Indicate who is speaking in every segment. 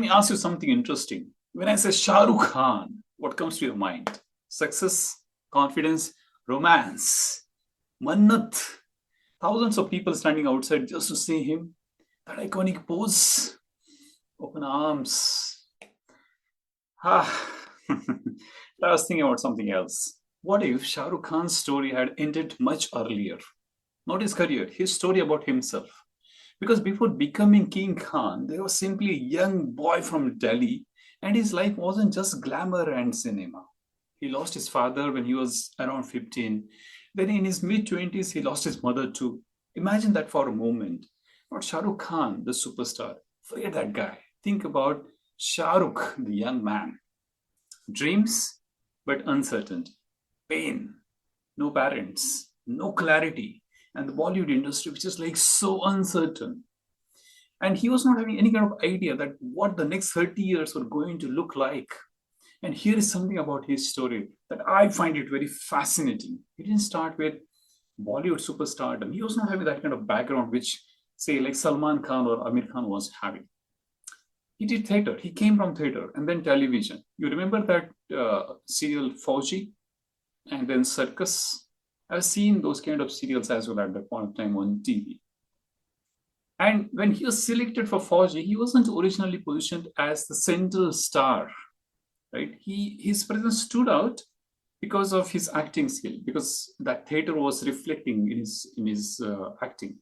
Speaker 1: Let me ask you something interesting. When I say Shah Rukh Khan, what comes to your mind? Success, confidence, romance, Mannat. Thousands of people standing outside just to see him. That iconic pose, open arms. Ah, I was thinking about something else. What if Shah Rukh Khan's story had ended much earlier? Not his career, his story about himself. Because before becoming King Khan, there was simply a young boy from Delhi, and his life wasn't just glamour and cinema. He lost his father when he was around 15. Then in his mid 20s, he lost his mother too. Imagine that for a moment. Not Shah Rukh Khan, the superstar. Forget that guy. Think about Shah Rukh, the young man. Dreams, but uncertainty. Pain, no parents, no clarity. And the Bollywood industry, which is like so uncertain. And he was not having any kind of idea that what the next 30 years were going to look like. And here is something about his story that I find it very fascinating. He didn't start with Bollywood superstardom. He was not having that kind of background, which, say, like Salman Khan or Amir Khan was having. He did theater. He came from theater and then television. You remember that serial Fauji and then Circus? I've seen those kind of serials as well at that point of time on TV. And when he was selected for Fauji, he wasn't originally positioned as the central star, right? His presence stood out because of his acting skill, because that theater was reflecting in his acting.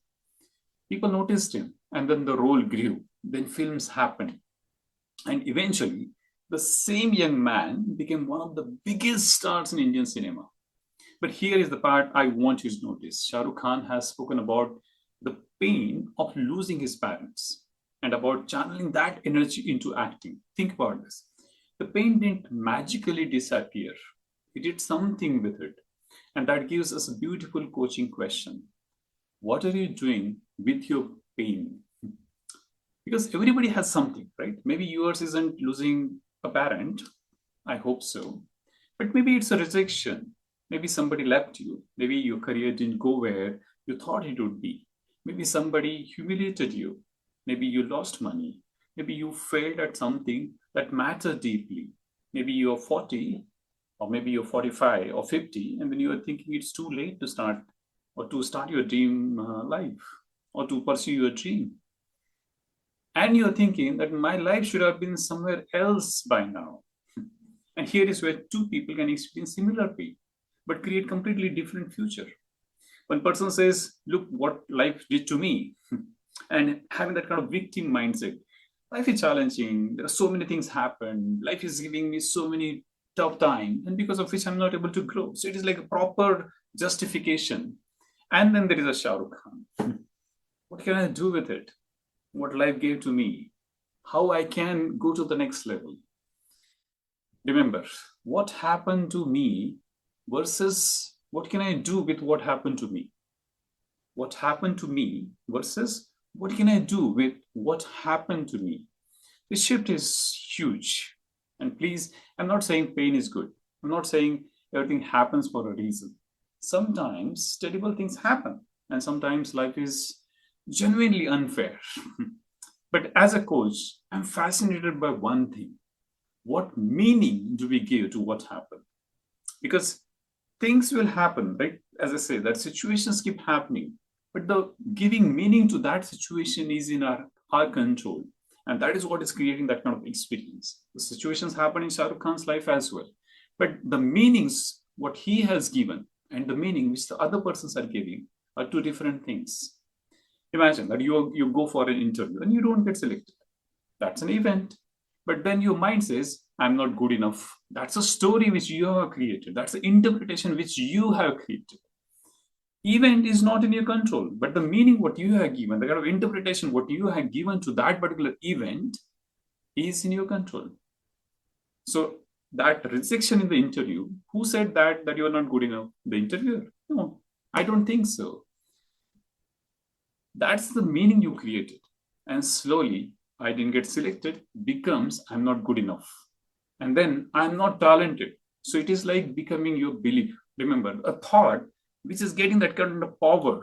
Speaker 1: People noticed him, and then the role grew. Then films happened, and eventually, the same young man became one of the biggest stars in Indian cinema. But here is the part I want you to notice. Shah Rukh Khan has spoken about the pain of losing his parents and about channeling that energy into acting. Think about this. The pain didn't magically disappear, he did something with it. And that gives us a beautiful coaching question. What are you doing with your pain? Because everybody has something, right? Maybe yours isn't losing a parent. I hope so. But maybe it's a rejection. Maybe somebody left you. Maybe your career didn't go where you thought it would be. Maybe somebody humiliated you. Maybe you lost money. Maybe you failed at something that mattered deeply. Maybe you're 40, or maybe you're 45 or 50, and then you are thinking it's too late to start or to start your dream life or to pursue your dream. And you're thinking that my life should have been somewhere else by now. And here is where two people can experience similar pain, but create completely different future. One person says, look what life did to me. And having that kind of victim mindset. Life is challenging. There are so many things happen. Life is giving me so many tough time, and because of which I'm not able to grow. So it is like a proper justification. And then there is a Shah Rukh Khan. What can I do with it? What life gave to me? How I can go to the next level? Remember, what happened to me versus what can I do with what happened to me? What happened to me versus what can I do with what happened to me? The shift is huge. And please, I'm not saying pain is good. I'm not saying everything happens for a reason. Sometimes terrible things happen, and sometimes life is genuinely unfair. But as a coach, I'm fascinated by one thing. What meaning do we give to what happened? Because things will happen, right? As I say, that situations keep happening, but the giving meaning to that situation is in our control. And that is what is creating that kind of experience. The situations happen in Shah Rukh Khan's life as well. But the meanings, what he has given, and the meaning which the other persons are giving are two different things. Imagine that you go for an interview and you don't get selected. That's an event. But then your mind says, I'm not good enough. That's a story which you have created. That's the interpretation which you have created. Event is not in your control, but the meaning what you have given, the kind of interpretation what you have given to that particular event is in your control. So that rejection in the interview, who said that you are not good enough? The interviewer? No, I don't think so. That's the meaning you created. And slowly, I didn't get selected becomes I'm not good enough. And then I'm not talented. So it is like becoming your belief. Remember, a thought which is getting that kind of power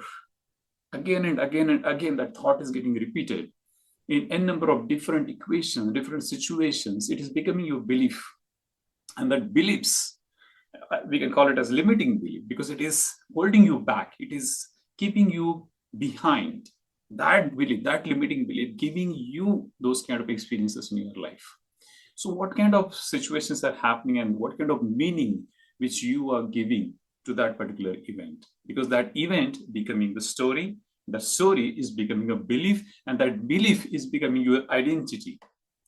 Speaker 1: again and again and again, that thought is getting repeated. in n number of different equations, different situations, it is becoming your belief. And that beliefs, we can call it as limiting belief because it is holding you back. It is keeping you behind. That belief, that limiting belief, giving you those kind of experiences in your life. So, what kind of situations are happening and what kind of meaning which you are giving to that particular event? Because that event becoming the story is becoming a belief, and that belief is becoming your identity.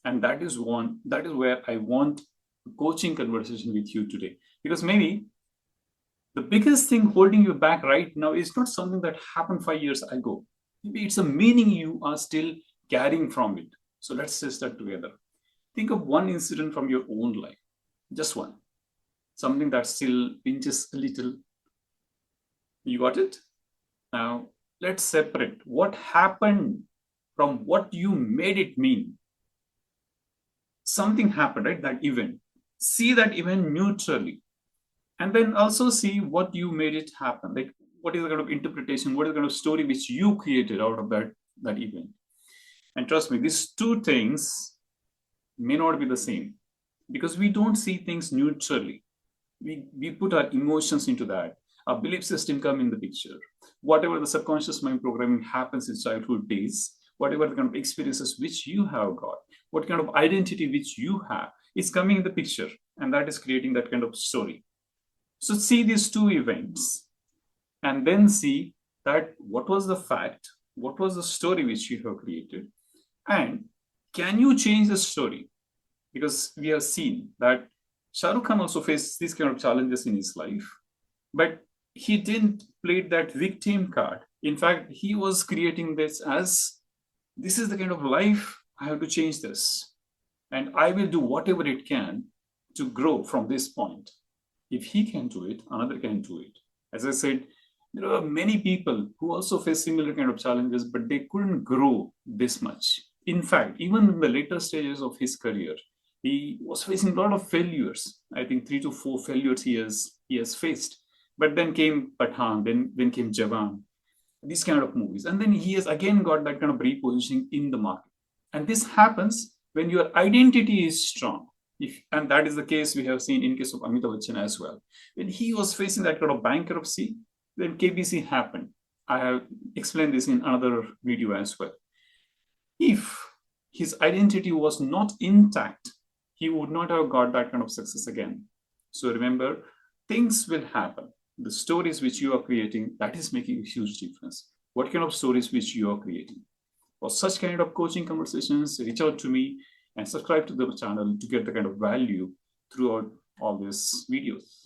Speaker 1: And that is one. That is where I want a coaching conversation with you today. Because maybe the biggest thing holding you back right now is not something that happened 5 years ago. Maybe it's a meaning you are still carrying from it. So let's test that together. Think of one incident from your own life, just one, something that still pinches a little. You got it? Now, let's separate what happened from what you made it mean. Something happened, right? That event. See that event neutrally. And then also see what you made it happen. Like, what is the kind of interpretation, what is the kind of story which you created out of that event? And trust me, these two things may not be the same because we don't see things neutrally. We put our emotions into that. Our belief system come in the picture. Whatever the subconscious mind programming happens in childhood days, whatever the kind of experiences which you have got, what kind of identity which you have, is coming in the picture, and that is creating that kind of story. So see these two events, and then see that what was the fact, what was the story which you have created, and can you change the story? Because we have seen that Shah Rukh Khan also faced these kind of challenges in his life, but he didn't play that victim card. In fact, he was creating this as this is the kind of life I have to change this, and I will do whatever it can to grow from this point. If he can do it, another can do it. As I said, there are many people who also face similar kind of challenges, but they couldn't grow this much. In fact, even in the later stages of his career, he was facing a lot of failures. I think 3 to 4 failures he has faced. But then came Pathan, then came Jawan, these kind of movies, and then he has again got that kind of repositioning in the market. And this happens when your identity is strong. If, and that is the case we have seen in case of Amitabh Bachchan as well. When he was facing that kind of bankruptcy, then KBC happened. I have explained this in another video as well. If his identity was not intact, he would not have got that kind of success again. So remember, things will happen. The stories which you are creating, that is making a huge difference. What kind of stories which you are creating? For such kind of coaching conversations, reach out to me and subscribe to the channel to get the kind of value throughout all these videos.